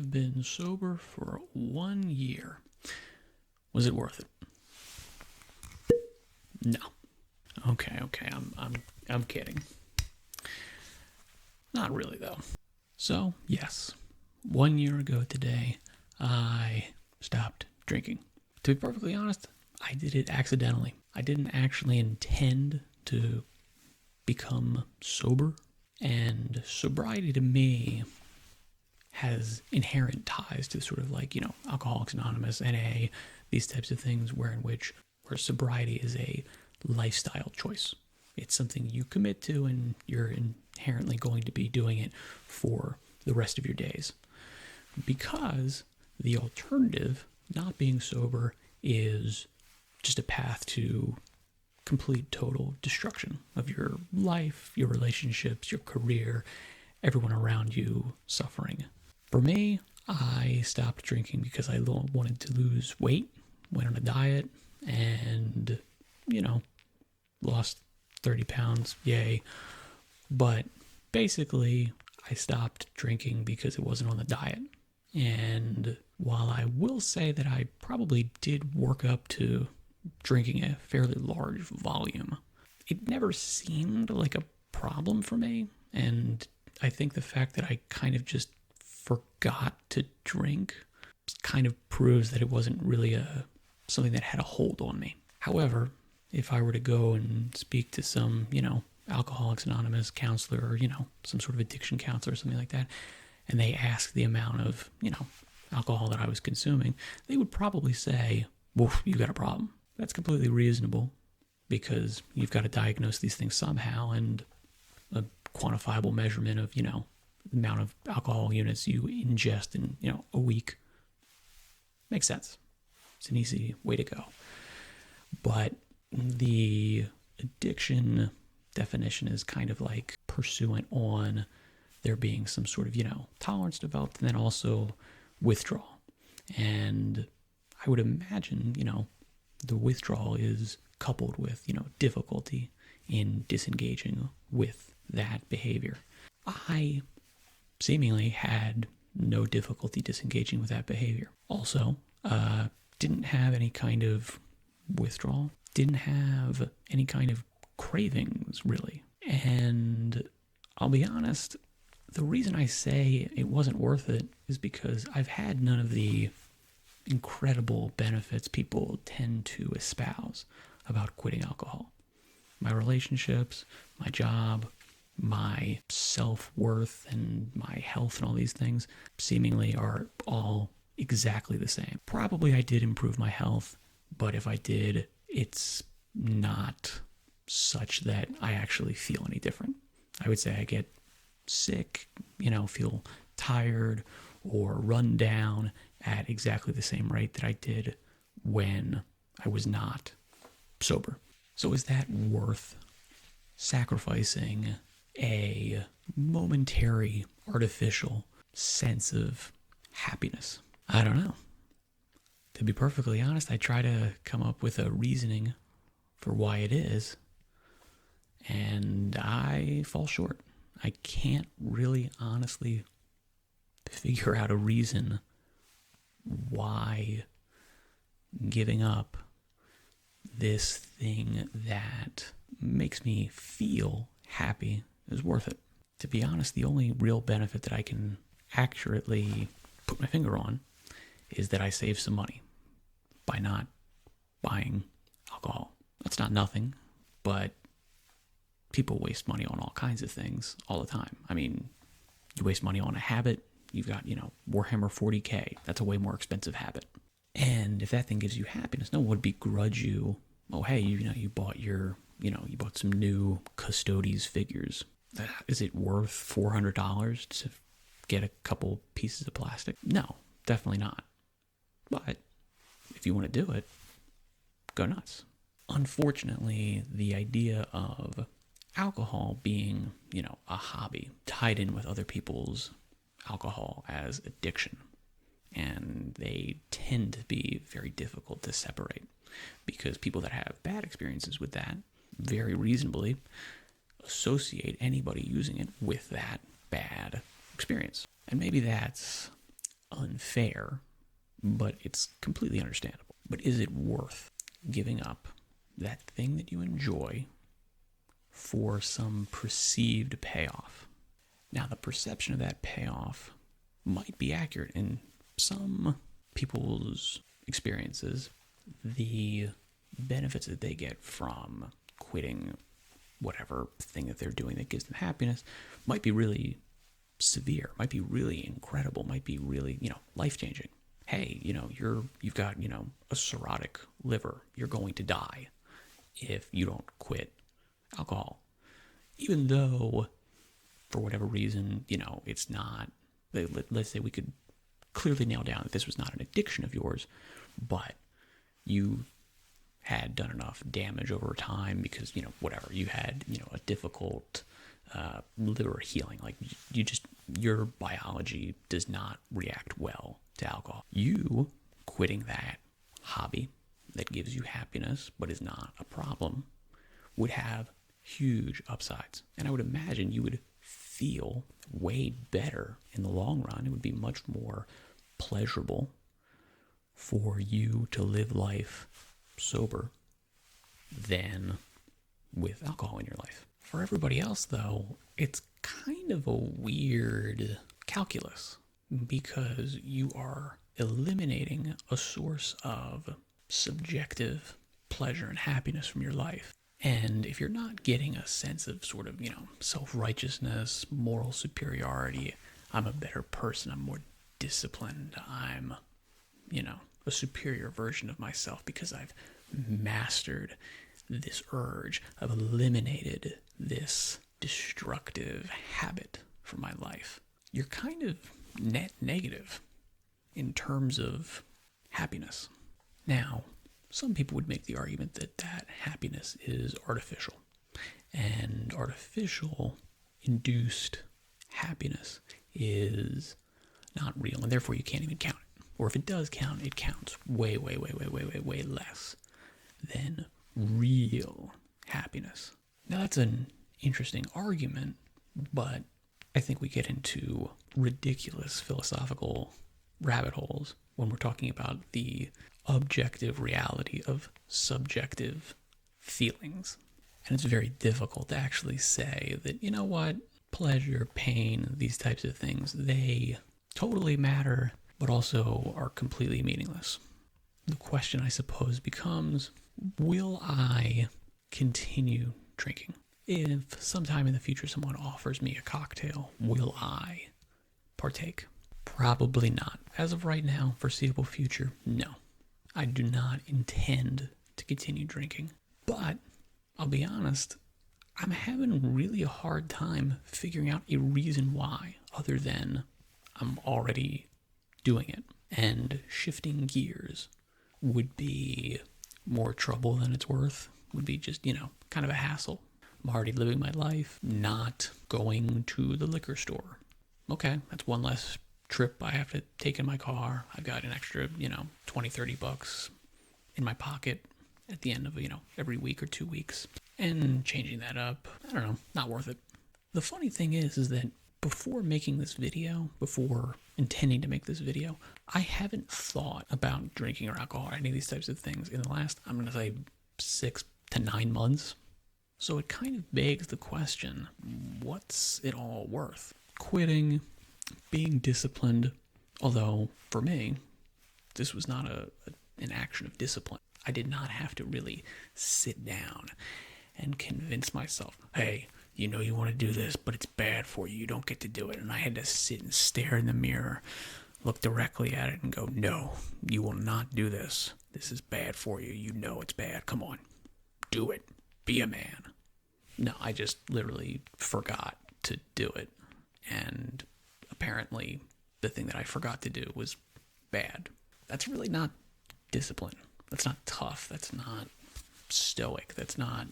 have been sober for 1 year. Was it worth it? No. Okay, I'm kidding. Not really though. So, yes, 1 year ago today, I stopped drinking. To be perfectly honest, I did it accidentally. I didn't actually intend to become sober, and sobriety to me has inherent ties to sort of like, Alcoholics Anonymous, NA, these types of things where sobriety is a lifestyle choice. It's something you commit to and you're inherently going to be doing it for the rest of your days. Because the alternative, not being sober, is just a path to complete total destruction of your life, your relationships, your career, everyone around you suffering. For me, I stopped drinking because I wanted to lose weight, went on a diet, and, lost 30 pounds, yay. But basically, I stopped drinking because it wasn't on the diet. And while I will say that I probably did work up to drinking a fairly large volume, it never seemed like a problem for me. And I think the fact that I kind of just forgot to drink kind of proves that it wasn't really something that had a hold on me. However, if I were to go and speak to some, Alcoholics Anonymous counselor or, some sort of addiction counselor or something like that, and they ask the amount of, alcohol that I was consuming, they would probably say, well, you got a problem. That's completely reasonable because you've got to diagnose these things somehow, and a quantifiable measurement of, the amount of alcohol units you ingest in, a week makes sense. It's an easy way to go. But the addiction definition is kind of like pursuant on there being some sort of, tolerance developed, and then also withdrawal. And I would imagine, the withdrawal is coupled with, difficulty in disengaging with that behavior. I seemingly had no difficulty disengaging with that behavior. Also, didn't have any kind of withdrawal, didn't have any kind of cravings, really. And I'll be honest, the reason I say it wasn't worth it is because I've had none of the incredible benefits people tend to espouse about quitting alcohol. My relationships, my job, my self-worth, and my health and all these things seemingly are all exactly the same. Probably I did improve my health, but if I did, it's not such that I actually feel any different. I would say I get sick, feel tired or run down at exactly the same rate that I did when I was not sober. So is that worth sacrificing a momentary artificial sense of happiness? I don't know. To be perfectly honest, I try to come up with a reasoning for why it is, and I fall short. I can't really honestly figure out a reason why giving up this thing that makes me feel happy is worth it. To be honest, the only real benefit that I can accurately put my finger on is that I save some money by not buying alcohol. That's not nothing, but people waste money on all kinds of things all the time. I mean, you waste money on a habit. You've got, Warhammer 40K. That's a way more expensive habit. And if that thing gives you happiness, no one would begrudge you. Oh, hey, you bought you bought some new Custodes figures. Is it worth $400 to get a couple pieces of plastic? No, definitely not. But if you want to do it, go nuts. Unfortunately, the idea of alcohol being, a hobby tied in with other people's alcohol as addiction, and they tend to be very difficult to separate because people that have bad experiences with that very reasonably associate anybody using it with that bad experience. And maybe that's unfair, but it's completely understandable. But is it worth giving up that thing that you enjoy for some perceived payoff? Now, the perception of that payoff might be accurate in some people's experiences. The benefits that they get from quitting whatever thing that they're doing that gives them happiness might be really severe, might be really incredible, might be really, life-changing. Hey, you've got, a cirrhotic liver. You're going to die if you don't quit alcohol. Even though, for whatever reason, it's not, let's say we could clearly nail down that this was not an addiction of yours, but you had done enough damage over time because, whatever, you had, a difficult liver healing. Like your biology does not react well to alcohol. You quitting that hobby that gives you happiness but is not a problem would have huge upsides. And I would imagine you would feel way better in the long run. It would be much more pleasurable for you to live life sober than with alcohol in your life. For everybody else, though, it's kind of a weird calculus because you are eliminating a source of subjective pleasure and happiness from your life. And if you're not getting a sense of sort of, self-righteousness, moral superiority, I'm a better person, I'm more disciplined, I'm, a superior version of myself because I've mastered this urge, I've eliminated this destructive habit from my life. You're kind of net negative in terms of happiness. Now, some people would make the argument that happiness is artificial, and artificial induced happiness is not real, and therefore you can't even count it. Or if it does count, it counts way less than real happiness. Now that's an interesting argument, but I think we get into ridiculous philosophical rabbit holes when we're talking about the objective reality of subjective feelings. And it's very difficult to actually say that, pleasure, pain, these types of things, they totally matter, but also are completely meaningless. The question, I suppose, becomes, will I continue drinking? If sometime in the future someone offers me a cocktail, will I partake? Probably not. As of right now, foreseeable future, no. I do not intend to continue drinking. But, I'll be honest, I'm having really a hard time figuring out a reason why, other than I'm already doing it. And shifting gears would be more trouble than it's worth, would be just, kind of a hassle. I'm already living my life, not going to the liquor store. Okay, that's one less trip I have to take in my car. I've got an extra, $20-$30 in my pocket at the end of, every week or 2 weeks. And changing that up, I don't know, not worth it. The funny thing is that before making this video, before intending to make this video, I haven't thought about drinking or alcohol or any of these types of things in the last, I'm going to say 6 to 9 months. So it kind of begs the question, what's it all worth? Quitting, being disciplined, although for me, this was not an action of discipline. I did not have to really sit down and convince myself, hey, you want to do this, but it's bad for you. You don't get to do it. And I had to sit and stare in the mirror, look directly at it and go, no, you will not do this. This is bad for you. You know it's bad. Come on, do it. Be a man. No, I just literally forgot to do it. And apparently the thing that I forgot to do was bad. That's really not discipline. That's not tough. That's not stoic. That's not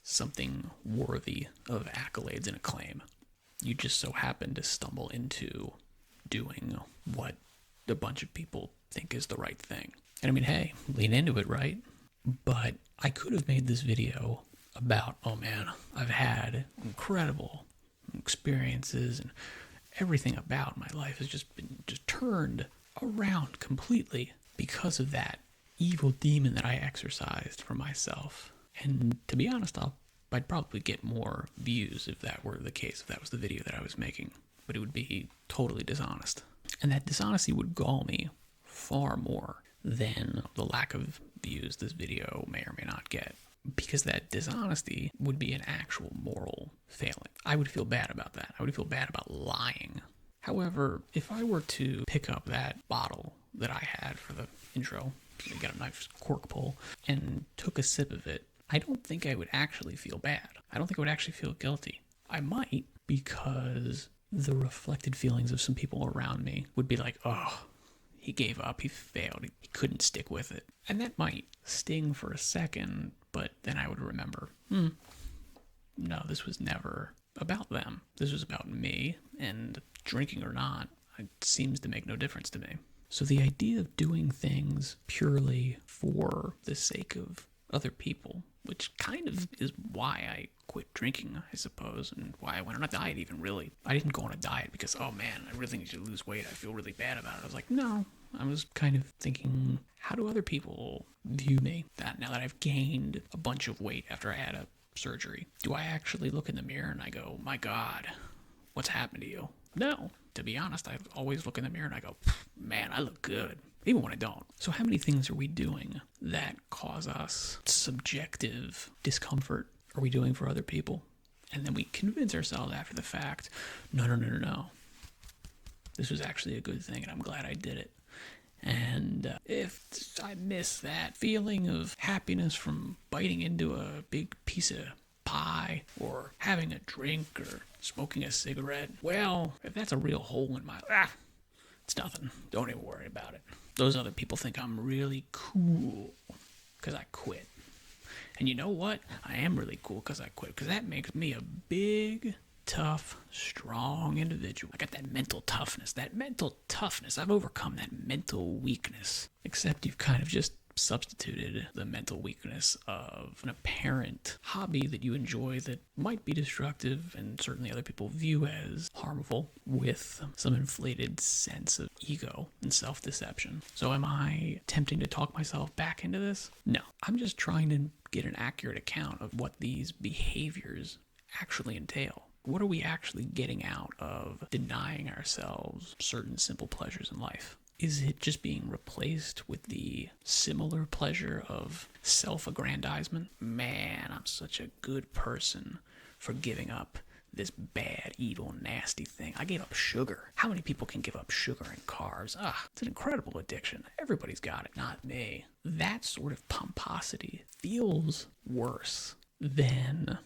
something worthy of accolades and acclaim. You just so happen to stumble into doing what a bunch of people think is the right thing. And I mean, hey, lean into it, right? But I could have made this video about, oh man, I've had incredible experiences and everything about my life has just been turned around completely because of that evil demon that I exercised for myself. And to be honest, I'd probably get more views if that were the case, if that was the video that I was making. But it would be totally dishonest. And that dishonesty would gall me far more than the lack of views this video may or may not get. Because that dishonesty would be an actual moral failing. I would feel bad about that. I would feel bad about lying. However, if I were to pick up that bottle that I had for the intro, I got a nice cork pull, and took a sip of it, I don't think I would actually feel bad. I don't think I would actually feel guilty. I might, because the reflected feelings of some people around me would be like, oh, he gave up, he failed, he couldn't stick with it. And that might sting for a second, but then I would remember, no, this was never about them. This was about me, and drinking or not, it seems to make no difference to me. So the idea of doing things purely for the sake of other people, which kind of is why I quit drinking, I suppose, and why I went on a diet even, really. I didn't go on a diet because, oh man, I really need to lose weight. I feel really bad about it. I was like, no. I was kind of thinking, how do other people view me that now that I've gained a bunch of weight after I had a surgery? Do I actually look in the mirror and I go, my God, what's happened to you? No. To be honest, I always look in the mirror and I go, man, I look good. Even when I don't. So how many things are we doing that cause us subjective discomfort are we doing for other people? And then we convince ourselves after the fact, no. This was actually a good thing and I'm glad I did it. And if I miss that feeling of happiness from biting into a big piece of pie or having a drink or smoking a cigarette, well, if that's a real hole in my life, it's nothing. Don't even worry about it. Those other people think I'm really cool because I quit. And you know what? I am really cool because I quit, because that makes me a big, tough, strong individual. I got that mental toughness. I've overcome that mental weakness. Except you've kind of just substituted the mental weakness of an apparent hobby that you enjoy that might be destructive and certainly other people view as harmful with some inflated sense of ego and self-deception. So am I attempting to talk myself back into this? No. I'm just trying to get an accurate account of what these behaviors actually entail. What are we actually getting out of denying ourselves certain simple pleasures in life? Is it just being replaced with the similar pleasure of self-aggrandizement? Man, I'm such a good person for giving up this bad, evil, nasty thing. I gave up sugar. How many people can give up sugar and carbs? It's an incredible addiction. Everybody's got it, not me. That sort of pomposity feels worse than,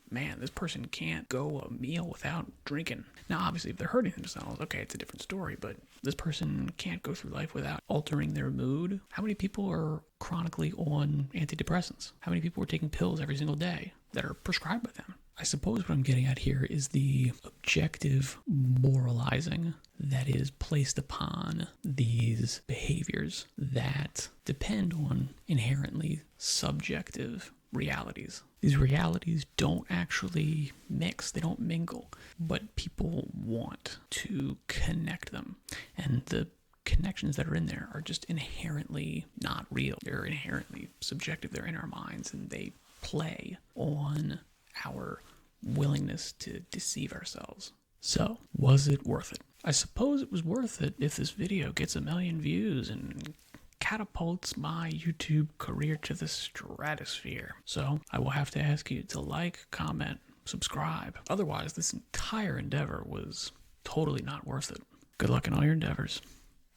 man, this person can't go a meal without drinking. Now, obviously, if they're hurting themselves, okay, it's a different story, but this person can't go through life without altering their mood. How many people are chronically on antidepressants? How many people are taking pills every single day that are prescribed by them? I suppose what I'm getting at here is the objective moralizing that is placed upon these behaviors that depend on inherently subjective realities. These realities don't actually mix, they don't mingle, but people want to connect them. And the connections that are in there are just inherently not real. They're inherently subjective, they're in our minds, and they play on our willingness to deceive ourselves. So, was it worth it? I suppose it was worth it if this video gets 1 million views and catapults my YouTube career to the stratosphere. So, I will have to ask you to like, comment, subscribe. Otherwise, this entire endeavor was totally not worth it. Good luck in all your endeavors.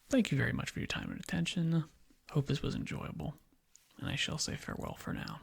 Thank you very much for your time and attention. Hope this was enjoyable. And I shall say farewell for now.